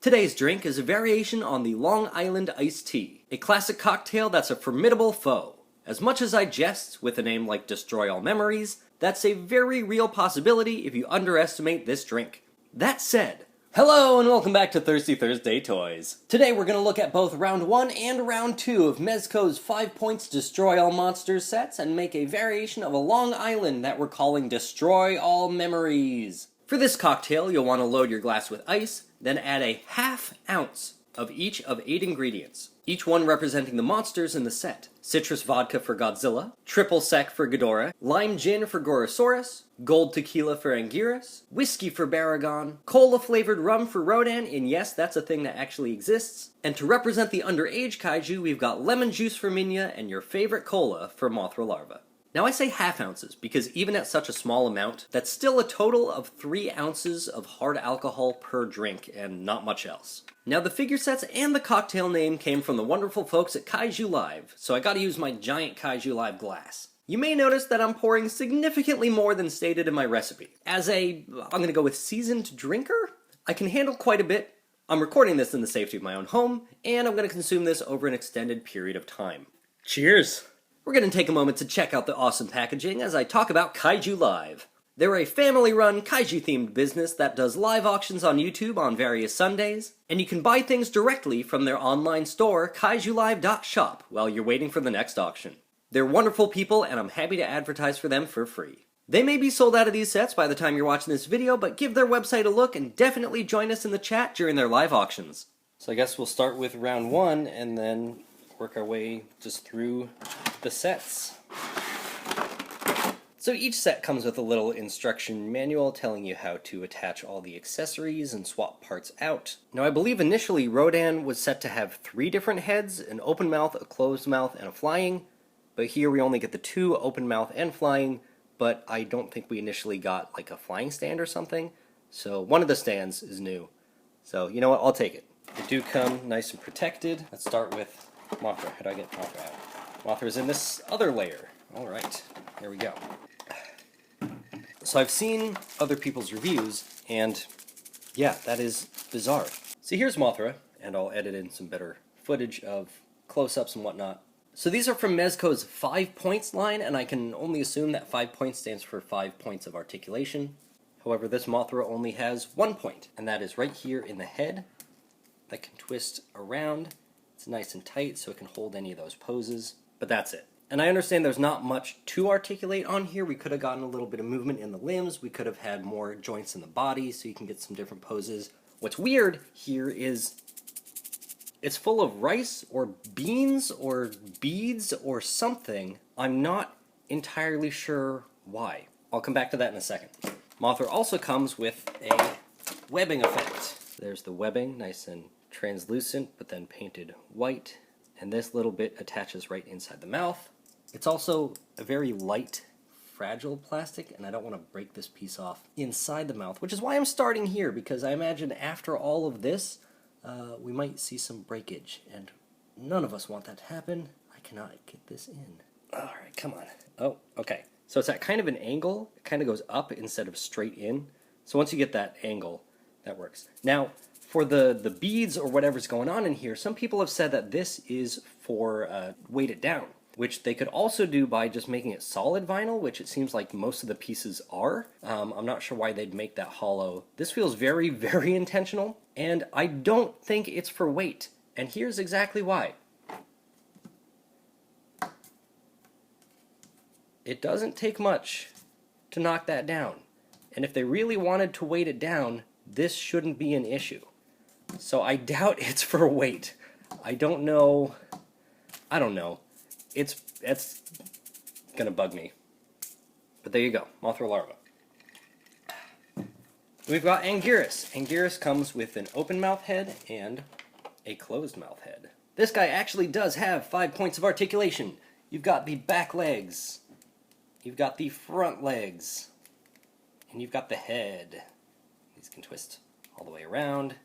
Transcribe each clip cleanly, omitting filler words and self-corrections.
Today's drink is a variation on the Long Island iced tea, a classic cocktail that's a formidable foe. As much as I jest with a name like Destroy All Memories, that's a very real possibility if you underestimate this drink. That said, hello and welcome back to Thirsty Thursday Toys. Today we're going to look at both Round 1 and Round 2 of Mezco's 5 points Destroy All Monsters sets and make a variation of a Long Island that we're calling Destroy All Memories. For this cocktail, you'll want to load your glass with ice, then add a ½ ounce of each of 8 ingredients, each one representing the monsters in the set. Citrus vodka for Godzilla, triple sec for Ghidorah, lime gin for Gorosaurus, gold tequila for Anguirus, whiskey for Baragon, cola-flavored rum for Rodan, and yes, that's a thing that actually exists. And to represent the underage kaiju, we've got lemon juice for Minya and your favorite cola for Mothra Larva. Now I say ½ ounces because even at such a small amount, that's still a total of 3 ounces of hard alcohol per drink and not much else. Now the figure sets and the cocktail name came from the wonderful folks at Kaiju Live, so I gotta use my giant Kaiju Live glass. You may notice that I'm pouring significantly more than stated in my recipe. As I'm gonna go with seasoned drinker, I can handle quite a bit. I'm recording this in the safety of my own home, and I'm gonna consume this over an extended period of time. Cheers! We're going to take a moment to check out the awesome packaging as I talk about Kaiju Live. They're a family-run, kaiju-themed business that does live auctions on YouTube on various Sundays, and you can buy things directly from their online store, kaijulive.shop, while you're waiting for the next auction. They're wonderful people, and I'm happy to advertise for them for free. They may be sold out of these sets by the time you're watching this video, but give their website a look and definitely join us in the chat during their live auctions. So I guess we'll start with round 1 and then work our way just through the sets. So each set comes with a little instruction manual telling you how to attach all the accessories and swap parts out. Now I believe initially Rodan was set to have 3 different heads, an open mouth, a closed mouth, and a flying, but here we only get the 2, open mouth and flying, but I don't think we initially got like a flying stand or something, so one of the stands is new. So you know what, I'll take it. They do come nice and protected. Let's start with Mothra. How do I get Mothra out? Mothra's in this other layer. Alright, here we go. So I've seen other people's reviews, and yeah, that is bizarre. So here's Mothra, and I'll edit in some better footage of close-ups and whatnot. So these are from Mezco's 5 points line, and I can only assume that 5 points stands for 5 points of articulation. However, this Mothra only has 1 point, and that is right here in the head. That can twist around. It's nice and tight, so it can hold any of those poses. But that's it. And I understand there's not much to articulate on here. We could have gotten a little bit of movement in the limbs. We could have had more joints in the body so you can get some different poses. What's weird here is it's full of rice or beans or beads or something. I'm not entirely sure why. I'll come back to that in a second. Mothra also comes with a webbing effect. There's the webbing, nice and translucent, but then painted white. And this little bit attaches right inside the mouth. It's also a very light, fragile plastic, and I don't want to break this piece off inside the mouth, which is why I'm starting here, because I imagine after all of this, we might see some breakage, and none of us want that to happen. I cannot get this in. Alright, come on. Oh, okay. So it's at kind of an angle. It kind of goes up instead of straight in. So once you get that angle, that works. Now, for the beads or whatever's going on in here, some people have said that this is for weight it down, which they could also do by just making it solid vinyl, which it seems like most of the pieces are. I'm not sure why they'd make that hollow. This feels very, very intentional, and I don't think it's for weight, and here's exactly why. It doesn't take much to knock that down, and if they really wanted to weight it down, this shouldn't be an issue. So I doubt it's for weight. I don't know. It's gonna bug me. But there you go, Mothra Larva. We've got Anguirus. Anguirus comes with an open mouth head and a closed mouth head. This guy actually does have 5 points of articulation. You've got the back legs, you've got the front legs, and you've got the head. These can twist all the way around,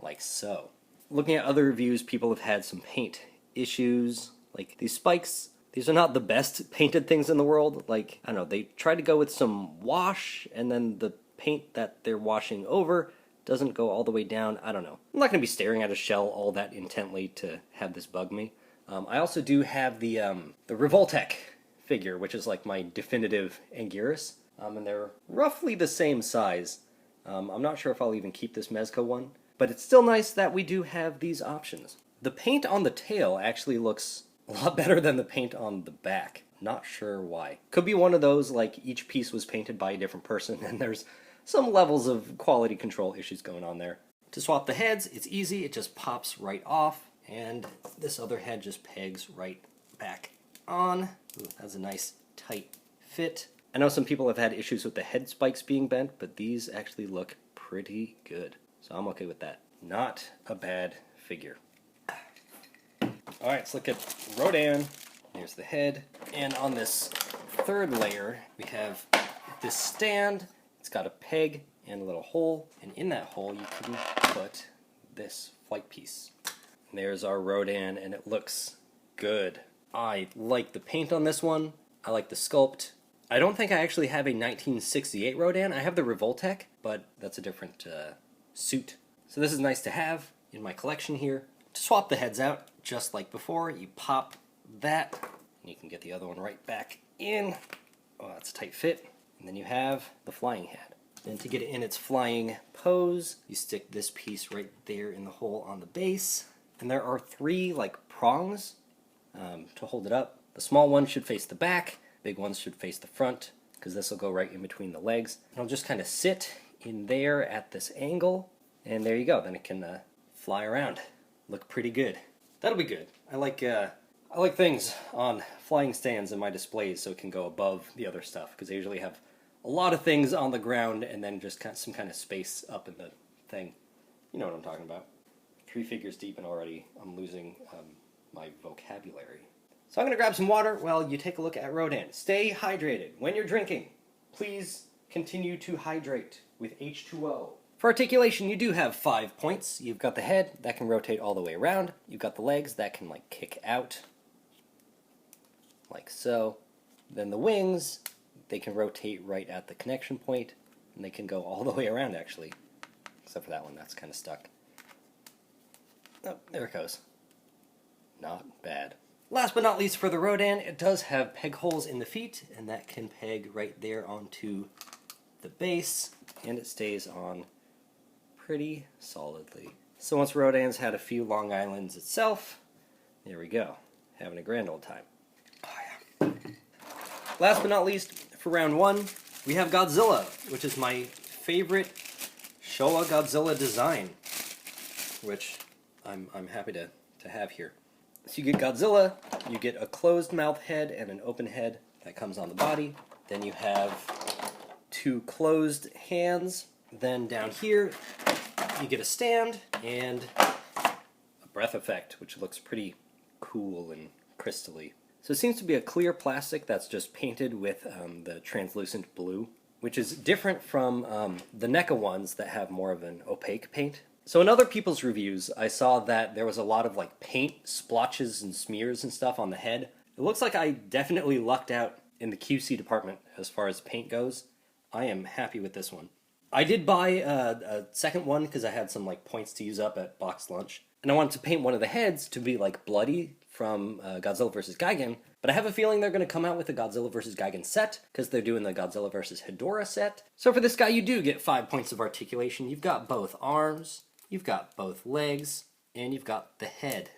like so. Looking at other reviews, people have had some paint issues. Like these spikes, these are not the best painted things in the world. Like, I don't know, they tried to go with some wash, and then the paint that they're washing over doesn't go all the way down. I don't know. I'm not going to be staring at a shell all that intently to have this bug me. I also do have the Revoltech figure, which is like my definitive Anguirus, and they're roughly the same size. I'm not sure if I'll even keep this Mezco one, but it's still nice that we do have these options. The paint on the tail actually looks a lot better than the paint on the back. Not sure why. Could be one of those, like, each piece was painted by a different person, and there's some levels of quality control issues going on there. To swap the heads, it's easy. It just pops right off, and this other head just pegs right back on. Ooh, that's a nice, tight fit. I know some people have had issues with the head spikes being bent, but these actually look pretty good. So I'm okay with that. Not a bad figure. Alright, let's look at Rodan. Here's the head. And on this third layer, we have this stand. It's got a peg and a little hole. And in that hole, you can put this flight piece. And there's our Rodan, and it looks good. I like the paint on this one. I like the sculpt. I don't think I actually have a 1968 Rodan. I have the Revoltech, but that's a different suit. So this is nice to have in my collection here. To swap the heads out, just like before, you pop that, and you can get the other one right back in. Oh, that's a tight fit. And then you have the flying head. Then to get it in its flying pose, you stick this piece right there in the hole on the base. And there are 3 like prongs to hold it up. The small one should face the back, big ones should face the front, because this will go right in between the legs. It'll just kind of sit in there at this angle, and there you go. Then it can fly around. Look pretty good. That'll be good. I like things on flying stands in my displays so it can go above the other stuff, because I usually have a lot of things on the ground and then just some kind of space up in the thing. You know what I'm talking about. 3 figures deep and already I'm losing my vocabulary. So I'm going to grab some water while you take a look at Rodan. Stay hydrated. When you're drinking, please continue to hydrate with H2O. For articulation, you do have 5 points. You've got the head, that can rotate all the way around. You've got the legs, that can like kick out, like so. Then the wings, they can rotate right at the connection point, and they can go all the way around actually. Except for that one, that's kind of stuck. Oh, there it goes. Not bad. Last but not least for the Rodan, it does have peg holes in the feet, and that can peg right there onto the base, and it stays on pretty solidly. So once Rodan's had a few Long Islands itself, there we go. Having a grand old time. Oh yeah. Last but not least, for round 1, we have Godzilla, which is my favorite Showa Godzilla design, which I'm happy to have here. So you get Godzilla, you get a closed mouth head and an open head that comes on the body. Then you have 2 closed hands. Then down here, you get a stand and a breath effect, which looks pretty cool and crystally. So it seems to be a clear plastic that's just painted with the translucent blue, which is different from the NECA ones that have more of an opaque paint. So in other people's reviews, I saw that there was a lot of like paint splotches and smears and stuff on the head. It looks like I definitely lucked out in the QC department as far as paint goes. I am happy with this one. I did buy a second one because I had some like points to use up at box lunch, and I wanted to paint one of the heads to be like bloody from Godzilla vs. Gigan, but I have a feeling they're going to come out with a Godzilla vs. Gigan set because they're doing the Godzilla vs. Hedorah set. So for this guy, you do get 5 points of articulation. You've got both arms, you've got both legs, and you've got the head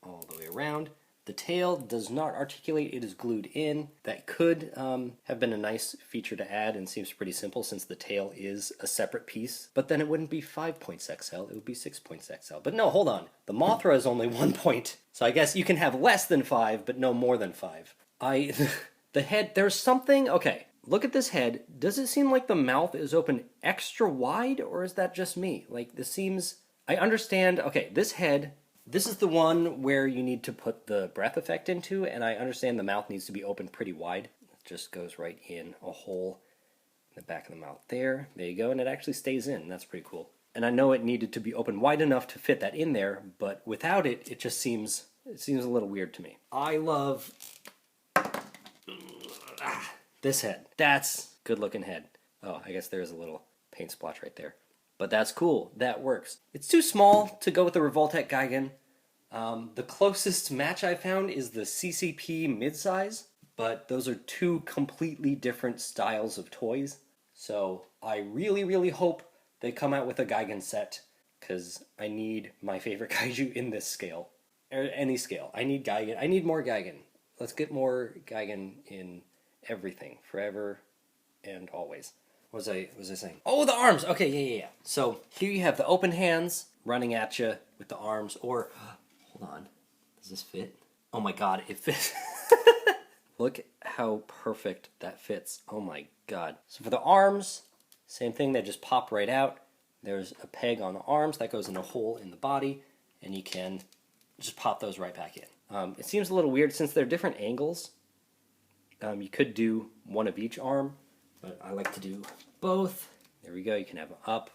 all the way around. The tail does not articulate, it is glued in. That could have been a nice feature to add and seems pretty simple since the tail is a separate piece. But then it wouldn't be 5 points XL, it would be 6 points XL. But no, hold on. The Mothra is only 1 point. So I guess you can have less than 5, but no more than 5. The head, there's something, okay. Look at this head. Does it seem like the mouth is open extra wide, or is that just me? Like, this seems, I understand, okay, this head, this is the one where you need to put the breath effect into, and I understand the mouth needs to be open pretty wide. It just goes right in a hole in the back of the mouth there. There you go, and it actually stays in. That's pretty cool. And I know it needed to be open wide enough to fit that in there, but without it, it just seems, a little weird to me. I love this head. That's good looking head. Oh, I guess there's a little paint splotch right there. but that's cool. That works. It's too small to go with the Revoltech Gigan. The closest match I found is the CCP midsize, but those are two completely different styles of toys. So I really, really hope they come out with a Gigan set, because I need my favorite kaiju in this scale. Or any scale. I need Gigan. I need more Gigan. Let's get more Gigan in everything, forever and always. What was I saying? Oh, the arms! Okay, yeah. So here you have the open hands running at you with the arms, or... Hold on. Does this fit? Oh my god, it fits. Look how perfect that fits. Oh my god. So for the arms, same thing. They just pop right out. There's a peg on the arms that goes in a hole in the body, and you can just pop those right back in. It seems a little weird since they're different angles. You could do one of each arm, but I like to do both. There we go. You can have them up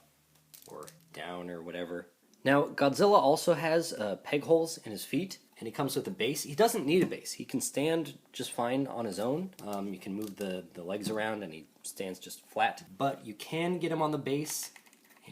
or down or whatever. Now, Godzilla also has peg holes in his feet, and he comes with a base. He doesn't need a base. He can stand just fine on his own. You can move the legs around, and he stands just flat. But you can get him on the base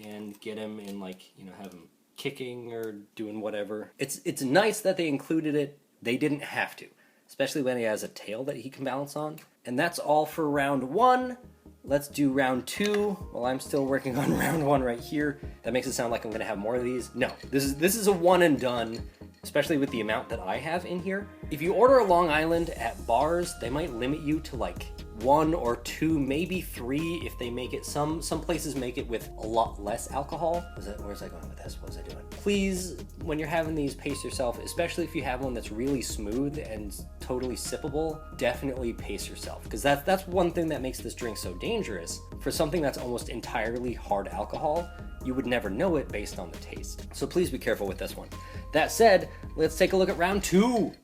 and get him in, like, you know, have him kicking or doing whatever. It's nice that they included it. They didn't have to, especially when he has a tail that he can balance on. And that's all for round 1. Let's do round 2 while I'm still working on round 1 right here. That makes it sound like I'm gonna have more of these. No, this is a one and done, especially with the amount that I have in here. If you order a Long Island at bars, they might limit you to like 1 or 2, maybe 3 if they make it. Some places make it with a lot less alcohol. Where's I going with this? What was I doing? Please, when you're having these, pace yourself, especially if you have one that's really smooth and totally sippable. Definitely pace yourself, because that's one thing that makes this drink so dangerous. For something that's almost entirely hard alcohol, you would never know it based on the taste. So please be careful with this one. That said, let's take a look at round 2.